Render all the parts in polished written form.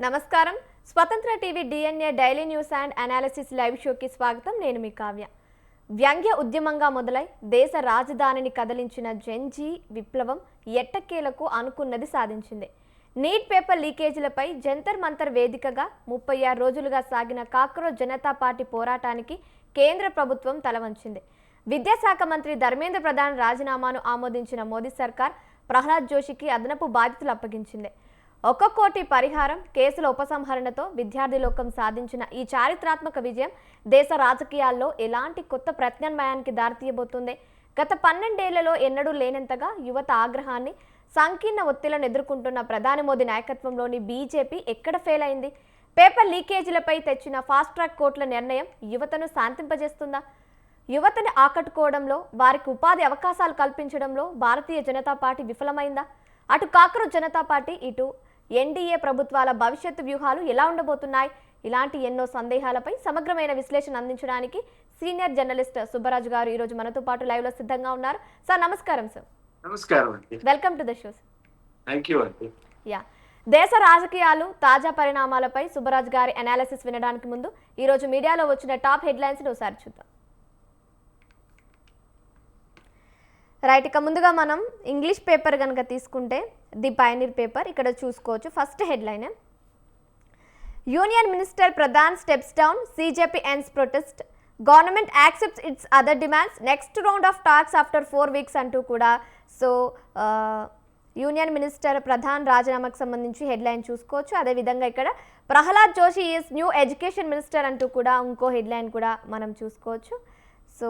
నమస్కారం. స్వతంత్ర TV DNA daily news and analysis live షోకి స్వాగతం. నేను మీ కావ్య. వ్యంగ్య ఉద్యమంగా మొదలై దేశ రాజధానిని కదిలించిన జెన్జీ విప్లవం ఎట్టకేలకు అనుకున్నది సాధించింది. నీట్ పేపర్ లీకేజీలపై జంతర్ మంతర్ వేదికగా 36 రోజులుగా సాగిన కాక్రోచ్ జనతా పార్టీ పోరాటానికి కేంద్ర ప్రభుత్వం తలవంచింది. విద్యాశాఖ మంత్రి ధర్మేంద్ర ప్రధాన్ రాజీనామాను ఆమోదించిన మోదీ సర్కార్ ప్రహ్లాద్ జోషికి అదనపు బాధ్యతలు అప్పగించింది. 1 కోటి పరిహారం కేసుల ఉపసంహరణతో విద్యార్థి లోకం సాధించిన ఈ చారిత్రాత్మక విజయం దేశ రాజకీయాల్లో ఎలాంటి కొత్త ప్రత్యామ్నాయానికి దారితీయబోతుంది? గత 12 ఏళ్లలో ఎన్నడూ లేనంతగా యువత ఆగ్రహాన్ని, సంకీర్ణ ఒత్తిళ్లను ఎదుర్కొంటున్న ప్రధాని మోదీ నాయకత్వంలోని బీజేపీ ఎక్కడ ఫెయిల్ అయింది? పేపర్ లీకేజీలపై తెచ్చిన ఫాస్ట్ ట్రాక్ కోర్టుల నిర్ణయం యువతను శాంతింపజేస్తుందా? యువతని ఆకట్టుకోవడంలో, వారికి ఉపాధి అవకాశాలు కల్పించడంలో భారతీయ జనతా పార్టీ విఫలమైందా? అటు కాక్రోచ్ జనతా పార్టీ, ఇటు ఎన్డీఏ ప్రభుత్వాల భవిష్యత్తు వ్యూహాలు ఎలా ఉండబోతున్నాయి? ఇలాంటి ఎన్నో సందేహాలపై సమగ్రమైన విశ్లేషణ అందించడానికి సీనియర్ జర్నలిస్ట్ సుబ్బరాజు గారు ఈరోజు మనతో పాటు లైవ్ లో సిద్ధంగా ఉన్నారు. సార్ నమస్కారం. సార్ నమస్కారం అండి. Welcome to the show. Thank you అండి. దేశ రాజకీయాలు, తాజా పరిణామాలపై సుబ్బరాజు గారి అనాలిసిస్ వినడానికి ముందు ఈరోజు మీడియాలో వచ్చిన టాప్ హెడ్లైన్స్ ఒకసారి చూద్దాం. రైట్, ఇక ముందుగా మనం ఇంగ్లీష్ పేపర్ కనుక తీసుకుంటే ది పయనీర్ పేపర్ ఇక్కడ చూసుకోవచ్చు. First headline, union minister Pradhan steps down, CJP ends protest, government accepts its other demands, next round of talks after 4 weeks అంటూ కూడా సో యూనియన్ మినిస్టర్ ప్రధాన్ రాజీనామాకు సంబంధించి హెడ్లైన్ చూసుకోవచ్చు. అదేవిధంగా ఇక్కడ Pralhad Joshi is new education minister అంటూ కూడా ఇంకో హెడ్లైన్ కూడా మనం చూసుకోవచ్చు. సో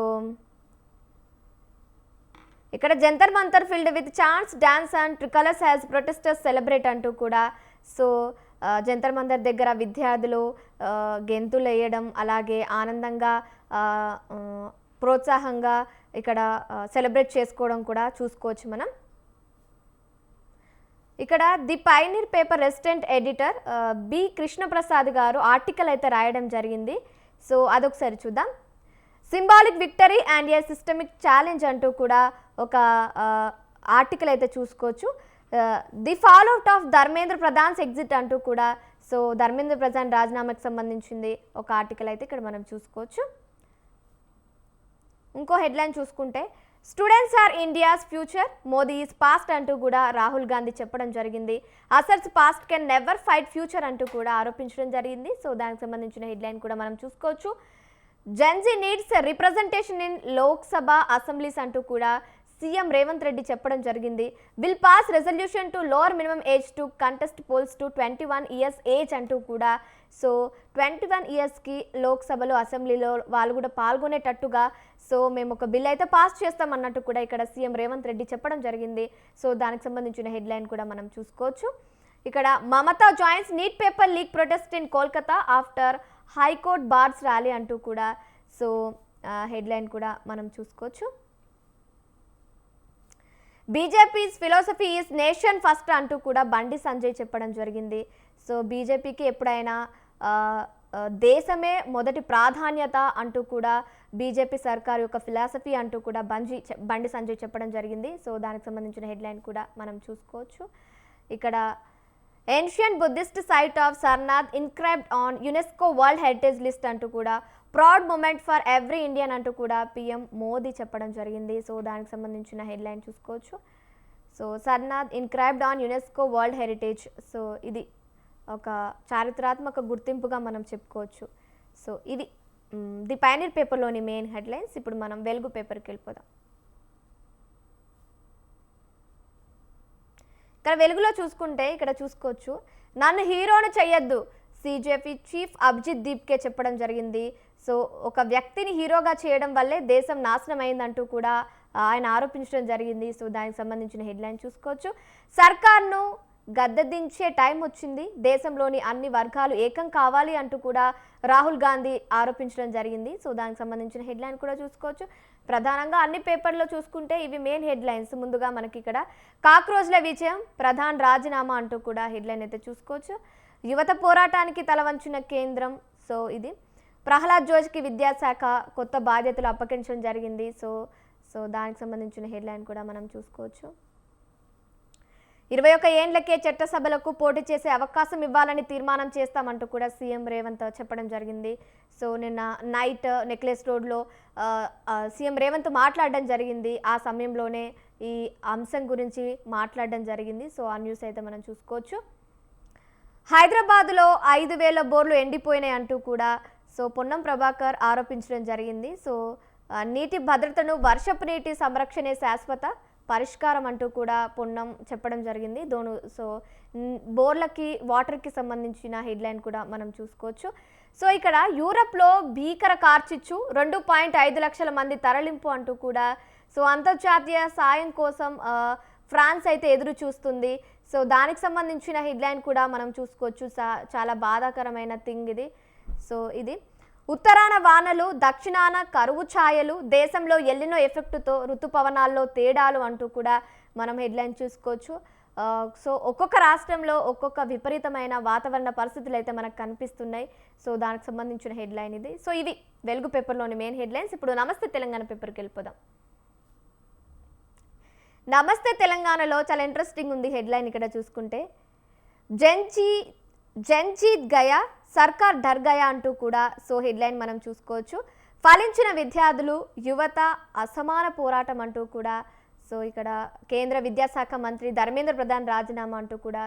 ఇక్కడ Jantar Mantar filled with chants dance and tricolours as protesters celebrate అంటూ కూడా సో జంతర్ మంతర్ దగ్గర విద్యార్థులు గెంతులు వేయడం, అలాగే ఆనందంగా ప్రోత్సాహంగా ఇక్కడ సెలబ్రేట్ చేసుకోవడం కూడా చూసుకోవచ్చు మనం. ఇక్కడ the Pioneer paper resident editor B Krishnaprasad గారు ఆర్టికల్ అయితే రాయడం జరిగింది. సో అదొకసారి చూద్దాం. Symbolic victory and a systemic challenge అంటూ కూడా ఒక ఆర్టికల్ అయితే చూసుకోవచ్చు. The fall out of Dharmendra Pradhan's exit అంటూ కూడా సో ధర్మేంద్ర ప్రధాన్ రాజీనామాకి సంబంధించింది ఒక ఆర్టికల్ అయితే ఇక్కడ మనం చూసుకోవచ్చు. ఇంకో హెడ్లైన్ చూసుకుంటే students are India's future, Modi is past అంటూ కూడా రాహుల్ గాంధీ చెప్పడం జరిగింది. అసర్స్ past can never fight future అంటూ కూడా ఆరోపించడం జరిగింది. సో దానికి సంబంధించిన హెడ్లైన్ కూడా మనం చూసుకోవచ్చు. Gen Z needs representation in Lok Sabha assemblies అంటూ కూడా సీఎం రేవంత్ రెడ్డి చెప్పడం జరిగింది. Will pass resolution to lower minimum age to contest poles to 21 years age అంటూ కూడా సో 21 ఇయర్స్కి లోక్సభలో అసెంబ్లీలో వాళ్ళు కూడా పాల్గొనేటట్టుగా సో మేము ఒక బిల్ అయితే పాస్ చేస్తాం అన్నట్టు కూడా ఇక్కడ సీఎం రేవంత్ రెడ్డి చెప్పడం జరిగింది. సో దానికి సంబంధించిన హెడ్లైన్ కూడా మనం చూసుకోవచ్చు. ఇక్కడ Mamata joins neat paper leak protest in Kolkata after high court bars rally అంటూ కూడా సో హెడ్లైన్ కూడా మనం చూసుకోవచ్చు. BJP's philosophy is nation first అంటూ కూడా బండి సంజయ్ చెప్పడం జరిగింది. సో బీజేపీకి ఎప్పుడైనా దేశమే మొదటి ప్రాధాన్యత అంటూ కూడా బీజేపీ సర్కార్ యొక్క ఫిలాసఫీ అంటూ కూడా బండి సంజయ్ చెప్పడం జరిగింది. సో దానికి సంబంధించిన హెడ్లైన్ కూడా మనం చూసుకోవచ్చు. ఇక్కడ ancient Buddhist site of Sarnath inscribed on UNESCO world heritage list అంటూ కూడా proud moment for every Indian అంటూ కూడా పీఎం మోదీ చెప్పడం జరిగింది. సో దానికి సంబంధించిన హెడ్లైన్ చూసుకోవచ్చు. So Sarnath inscribed on UNESCO world heritage, so ఇది ఒక చారిత్రాత్మక గుర్తింపుగా మనం చెప్పుకోవచ్చు. సో ఇది ది పయనీర్ పేపర్లోని మెయిన్ హెడ్లైన్స్. ఇప్పుడు మనం వెలుగు పేపర్కి వెళ్ళిపోదాం. ఇక్కడ వెలుగులో చూసుకుంటే ఇక్కడ చూసుకోవచ్చు, నన్ను హీరోను చెయ్యొద్దు, సీజేపీ చీఫ్ అభిజిత్ దీప్కే చెప్పడం జరిగింది. సో ఒక వ్యక్తిని హీరోగా చేయడం వల్లే దేశం నాశనం అయిందంటూ కూడా ఆయన ఆరోపించడం జరిగింది. సో దానికి సంబంధించిన హెడ్లైన్ చూసుకోవచ్చు. సర్కార్ను గద్దెదించే టైం వచ్చింది, దేశంలోని అన్ని వర్గాలు ఏకం కావాలి అంటూ కూడా రాహుల్ గాంధీ ఆరోపించడం జరిగింది. సో దానికి సంబంధించిన హెడ్లైన్ కూడా చూసుకోవచ్చు. ప్రధానంగా అన్ని పేపర్లో చూసుకుంటే ఇవి మెయిన్ హెడ్లైన్స్. ముందుగా మనకి ఇక్కడ కాక్రోచ్ల విజయం, ప్రధాన్ రాజీనామా అంటూ కూడా హెడ్లైన్ అయితే చూసుకోవచ్చు. యువత పోరాటానికి తలవంచిన కేంద్రం, సో ఇది ప్రహ్లాద్ జోషికి విద్యాశాఖ కొత్త బాధ్యతలు అప్పగించడం జరిగింది. సో దానికి సంబంధించిన హెడ్లైన్ కూడా మనం చూసుకోవచ్చు. 21 ఏండ్లకే చట్టసభలకు పోటీ చేసే అవకాశం ఇవ్వాలని తీర్మానం చేస్తామంటూ కూడా సీఎం రేవంత్ చెప్పడం జరిగింది. సో నిన్న నైట్ నెక్లెస్ రోడ్లో సీఎం రేవంత్ మాట్లాడడం జరిగింది. ఆ సమయంలోనే ఈ అంశం గురించి మాట్లాడడం జరిగింది. సో ఆ న్యూస్ అయితే మనం చూసుకోవచ్చు. హైదరాబాద్లో 5,000 బోర్లు ఎండిపోయినాయి అంటూ కూడా సో పొన్నం ప్రభాకర్ ఆరోపించడం జరిగింది. సో నీటి భద్రతను, వర్షపు నీటి సంరక్షణే శాశ్వత పరిష్కారం అంటూ కూడా పొన్నం చెప్పడం జరిగింది. సో బోర్లకి, వాటర్కి సంబంధించిన హెడ్లైన్ కూడా మనం చూసుకోవచ్చు. సో ఇక్కడ యూరప్లో భీకర కార్చిచ్చు, 2.5 లక్షల మంది తరలింపు అంటూ కూడా సో అంతర్జాతీయ సాయం కోసం ఫ్రాన్స్ అయితే ఎదురు చూస్తుంది. సో దానికి సంబంధించిన హెడ్లైన్ కూడా మనం చూసుకోవచ్చు. చాలా బాధాకరమైన థింగ్ ఇది. సో ఇది ఉత్తరాన వానలు, దక్షిణాన కరువు ఛాయలు, దేశంలో ఎల్లినో ఎఫెక్టుతో ఋతుపవనాల్లో తేడాలు అంటూ కూడా మనం హెడ్లైన్ చూసుకోవచ్చు. సో ఒక్కొక్క రాష్ట్రంలో ఒక్కొక్క విపరీతమైన వాతావరణ పరిస్థితులు అయితే మనకు కనిపిస్తున్నాయి. సో దానికి సంబంధించిన హెడ్లైన్ ఇది. సో ఇవి వెలుగు పేపర్లోని మెయిన్ హెడ్లైన్స్. ఇప్పుడు నమస్తే తెలంగాణ పేపర్కి వెళ్ళిపోదాం. నమస్తే తెలంగాణలో చాలా ఇంట్రెస్టింగ్ ఉంది హెడ్లైన్. ఇక్కడ చూసుకుంటే జంజీత్ గయా, సర్కార్ డర్ గయా అంటూ కూడా సో హెడ్లైన్ మనం చూసుకోవచ్చు. ఫలించిన విద్యార్థులు, యువత అసమాన పోరాటం అంటూ కూడా సో ఇక్కడ కేంద్ర విద్యాశాఖ మంత్రి ధర్మేంద్ర ప్రధాన్ రాజీనామా అంటూ కూడా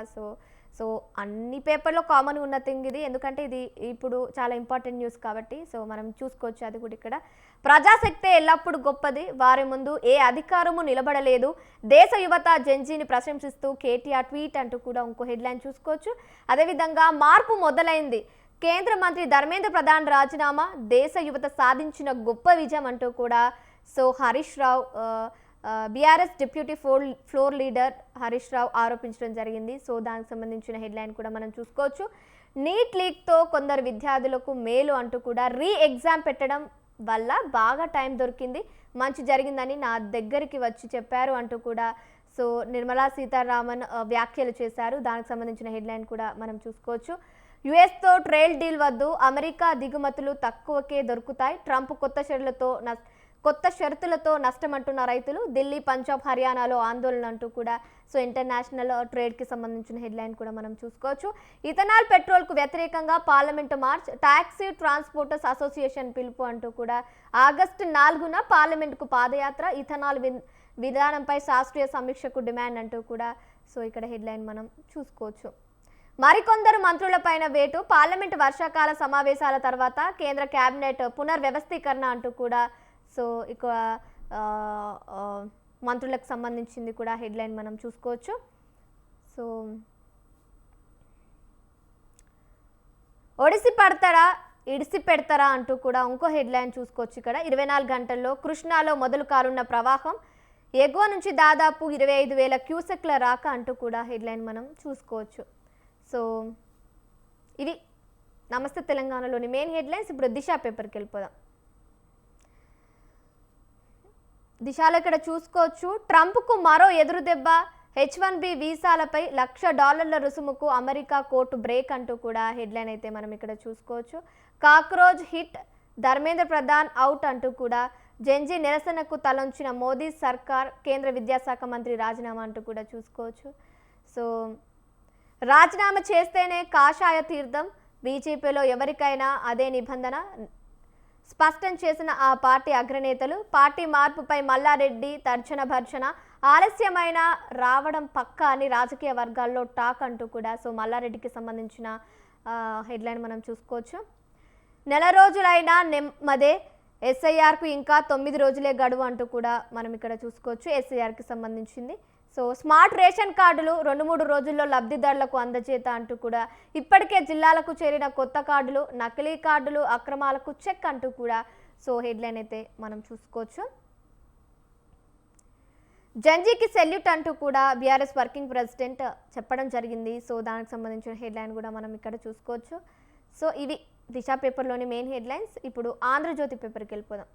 సో అన్ని పేపర్లో కామన్ ఉన్న థింగ్ ఇది. ఎందుకంటే ఇది ఇప్పుడు చాలా ఇంపార్టెంట్ న్యూస్ కాబట్టి సో మనం చూసుకోవచ్చు. అది కూడా ఇక్కడ ప్రజాశక్తే ఎల్లప్పుడూ గొప్పది, వారి ముందు ఏ అధికారము నిలబడలేదు, దేశ యువత జంజీని ప్రశంసిస్తూ కేటీఆర్ ట్వీట్ అంటూ కూడా ఇంకో హెడ్లైన్ చూసుకోవచ్చు. అదేవిధంగా మార్పు మొదలైంది, కేంద్ర మంత్రి ధర్మేంద్ర ప్రధాన్ రాజీనామా, దేశ యువత సాధించిన గొప్ప విజయం అంటూ కూడా so Harish Rao BRS deputy floor leader Harish Rao ఆరోపించడం జరిగింది. సో దానికి సంబంధించిన హెడ్లైన్ కూడా మనం చూసుకోవచ్చు. నీట్ లీక్తో కొందరు విద్యార్థులకు మేలు అంటూ కూడా ఎగ్జామ్ పెట్టడం వల్ల బాగా టైం దొరికింది, మంచి జరిగిందని నా దగ్గరికి వచ్చి చెప్పారు అంటూ కూడా సో నిర్మలా సీతారామన్ వ్యాఖ్యలు చేశారు. దానికి సంబంధించిన హెడ్లైన్ కూడా మనం చూసుకోవచ్చు. యుఎస్తో ట్రేడ్ డీల్ వద్దు, అమెరికా దిగుమతులు తక్కువకే దొరుకుతాయి, ట్రంప్ కొత్త షరతులతో నష్టమంటున్న రైతులు, ఢిల్లీ, పంజాబ్, హర్యానాలో ఆందోళన అంటూ కూడా సో ఇంటర్నేషనల్ ట్రేడ్కి సంబంధించిన హెడ్లైన్ కూడా మనం చూసుకోవచ్చు. ఇథనాల్ పెట్రోల్కు వ్యతిరేకంగా parliament March, taxi transporters association పిలుపు అంటూ కూడా ఆగస్టు 4న పార్లమెంటుకు పాదయాత్ర, ఇథనాల్ విధానంపై శాస్త్రీయ సమీక్షకు డిమాండ్ అంటూ కూడా సో ఇక్కడ హెడ్లైన్ మనం చూసుకోవచ్చు. మరికొందరు మంత్రులపైన వేటు, పార్లమెంటు వర్షాకాల సమావేశాల తర్వాత కేంద్ర కేబినెట్ పునర్వ్యవస్థీకరణ అంటూ కూడా సో ఇక మంత్రులకు సంబంధించింది కూడా హెడ్లైన్ మనం చూసుకోవచ్చు. సో ఒడిసి పడతారా, ఇడిసి పెడతారా అంటూ కూడా ఇంకో హెడ్లైన్ చూసుకోవచ్చు. ఇక్కడ 24 గంటల్లో కృష్ణాలో మొదలు కానున్న ప్రవాహం, ఎగువ నుంచి దాదాపు 25,000 క్యూసెక్ల రాక అంటూ కూడా హెడ్లైన్ మనం చూసుకోవచ్చు. సో ఇవి నమస్తే తెలంగాణలోని మెయిన్ హెడ్లైన్స్. ఇప్పుడు దిశ పేపర్కి వెళ్ళిపోదాం. దిశలో ఇక్కడ చూసుకోవచ్చు, ట్రంప్కు మరో ఎదురు దెబ్బ, H1B వీసాలపై $1,00,000 రుసుముకు అమెరికా కోర్టు బ్రేక్ అంటూ కూడా హెడ్లైన్ అయితే మనం ఇక్కడ చూసుకోవచ్చు. Cockroach hit, Dharmendra Pradhan out అంటూ కూడా జంజీ నిరసనకు తలొంచిన మోదీ సర్కార్, కేంద్ర విద్యాశాఖ మంత్రి రాజీనామా అంటూ కూడా చూసుకోవచ్చు. సో రాజీనామా చేస్తేనే కాషాయ తీర్థం, బీజేపీలో ఎవరికైనా అదే నిబంధన స్పష్టం చేసిన ఆ పార్టీ అగ్రనేతలు, పార్టీ మార్పుపై మల్లారెడ్డి తర్జన భర్జన, ఆలస్యమైన రావడం పక్కా అని రాజకీయ వర్గాల్లో టాక్ అంటూ కూడా సో మల్లారెడ్డికి సంబంధించిన హెడ్లైన్ మనం చూసుకోవచ్చు. నెల రోజులైనా నెమ్మదే, ఎస్ఐఆర్కు ఇంకా 9 రోజులే గడువు అంటూ కూడా మనం ఇక్కడ చూసుకోవచ్చు. ఎస్ఐఆర్కి సంబంధించింది. సో స్మార్ట్ రేషన్ కార్డులు 2-3 రోజుల్లో లబ్ధిదారులకు అందజేత అంటూ కూడా ఇప్పటికే జిల్లాలకు చేరిన కొత్త కార్డులు, నకిలీ కార్డులు అక్రమాలకు చెక్ అంటూ కూడా సో హెడ్లైన్ అయితే మనం చూసుకోవచ్చు. జంజీకి సెల్యూట్ అంటూ కూడా బీఆర్ఎస్ వర్కింగ్ ప్రెసిడెంట్ చెప్పడం జరిగింది. సో దానికి సంబంధించిన హెడ్లైన్ కూడా మనం ఇక్కడ చూసుకోవచ్చు. సో ఇవి దిశ పేపర్లోని మెయిన్ హెడ్లైన్స్. ఇప్పుడు ఆంధ్రజ్యోతి పేపర్కి వెళ్ళిపోదాం.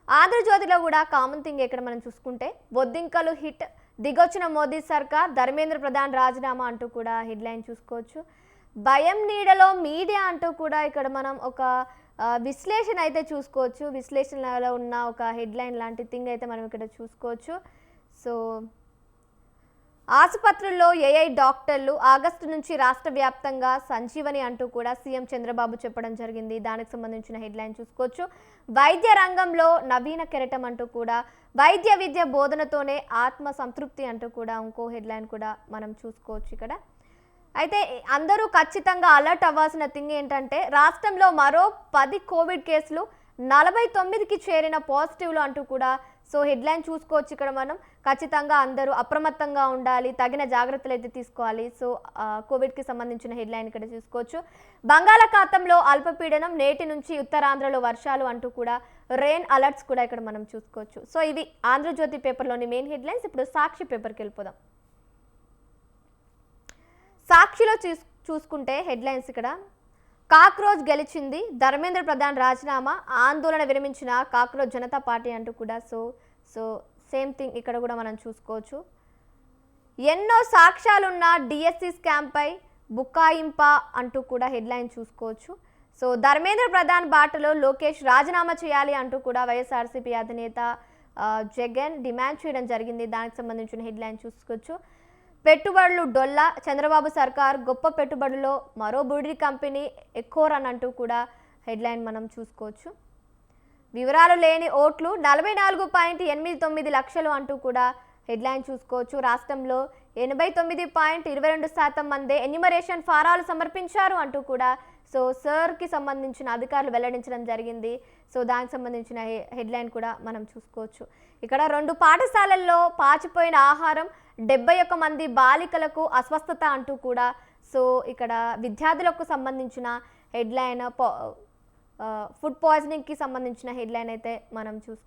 ఆంధ్రజ్యోతిలో కూడా కామన్ థింగ్ ఇక్కడ మనం చూసుకుంటే, బొద్దింకలు హిట్, దిగొచ్చిన మోదీ సర్కార్, ధర్మేంద్ర ప్రధాన్ రాజీనామా అంటూ కూడా హెడ్లైన్ చూసుకోవచ్చు. భయం నీడలో మీడియా అంటూ కూడా ఇక్కడ మనం ఒక విశ్లేషణ అయితే చూసుకోవచ్చు. విశ్లేషణలో ఉన్న ఒక హెడ్లైన్ లాంటి థింగ్ అయితే మనం ఇక్కడ చూసుకోవచ్చు. సో ఆసుపత్రుల్లో ఏఐ డాక్టర్లు ఆగస్టు నుంచి రాష్ట్ర వ్యాప్తంగా సంజీవని అంటూ కూడా సీఎం చంద్రబాబు చెప్పడం జరిగింది. దానికి సంబంధించిన హెడ్లైన్ చూసుకోవచ్చు. వైద్య రంగంలో నవీన కెరటం అంటూ కూడా వైద్య విద్య బోధనతోనే ఆత్మ సంతృప్తి అంటూ కూడా ఇంకో హెడ్లైన్ కూడా మనం చూసుకోవచ్చు ఇక్కడ. అయితే అందరూ ఖచ్చితంగా అలర్ట్ అవ్వాల్సిన థింగ్ ఏంటంటే రాష్ట్రంలో మరో 10 కోవిడ్ కేసులు 49కి చేరిన పాజిటివ్లు అంటూ కూడా సో హెడ్లైన్ చూసుకోవచ్చు. ఇక్కడ మనం ఖచ్చితంగా అందరూ అప్రమత్తంగా ఉండాలి, తగిన జాగ్రత్తలు అయితే తీసుకోవాలి. సో కోవిడ్కి సంబంధించిన హెడ్లైన్ ఇక్కడ చూసుకోవచ్చు. బంగాళాఖాతంలో అల్పపీడనం, నేటి నుంచి ఉత్తరాంధ్రలో వర్షాలు అంటూ కూడా రెయిన్ అలర్ట్స్ కూడా ఇక్కడ మనం చూసుకోవచ్చు. సో ఇవి ఆంధ్రజ్యోతి పేపర్లోని మెయిన్ హెడ్లైన్స్. ఇప్పుడు సాక్షి పేపర్కి వెళ్ళిపోదాం. సాక్షిలో చూసుకుంటే హెడ్లైన్స్ ఇక్కడ కాక్రోచ్ గెలిచింది, ధర్మేంద్ర ప్రధాన్ రాజీనామా, ఆందోళన విరమించిన కాక్రోచ్ జనతా పార్టీ అంటూ కూడా సో సేమ్ థింగ్ ఇక్కడ కూడా మనం చూసుకోవచ్చు. ఎన్నో సాక్ష్యాలున్న డిఎస్సి స్కామ్పై బుకాయింప అంటూ కూడా హెడ్లైన్ చూసుకోవచ్చు. సో ధర్మేంద్ర ప్రధాన్ బాటలో లోకేష్ రాజీనామా చేయాలి అంటూ కూడా వైఎస్ఆర్సీపీ అధినేత జగన్ డిమాండ్ చేయడం జరిగింది. దానికి సంబంధించిన హెడ్లైన్ చూసుకోవచ్చు. పెట్టుబడులు డొల్లా, చంద్రబాబు సర్కార్ గొప్ప పెట్టుబడుల్లో మరో బుడిడి కంపెనీ ఎక్కోరన్ అంటూ కూడా హెడ్లైన్ మనం చూసుకోవచ్చు. వివరాలు లేని ఓట్లు 44.89 లక్షలు అంటూ కూడా హెడ్లైన్ చూసుకోవచ్చు. రాష్ట్రంలో 89.22% మందే ఎన్యూమరేషన్ ఫారాలు సమర్పించారు అంటూ కూడా సో సర్కి సంబంధించిన అధికారులు వెల్లడించడం జరిగింది. సో దానికి సంబంధించిన హెడ్లైన్ కూడా మనం చూసుకోవచ్చు. ఇక్కడ 2 పాఠశాలల్లో పాచిపోయిన ఆహారం, 71 మంది బాలికలకు అస్వస్థత అంటూ కూడా సో ఇక్కడ విద్యార్థులకు సంబంధించిన హెడ్లైన్, ఫుడ్ పాయిజనింగ్కి సంబంధించిన హెడ్లైన్ అయితే మనం చూసుకోవచ్చు.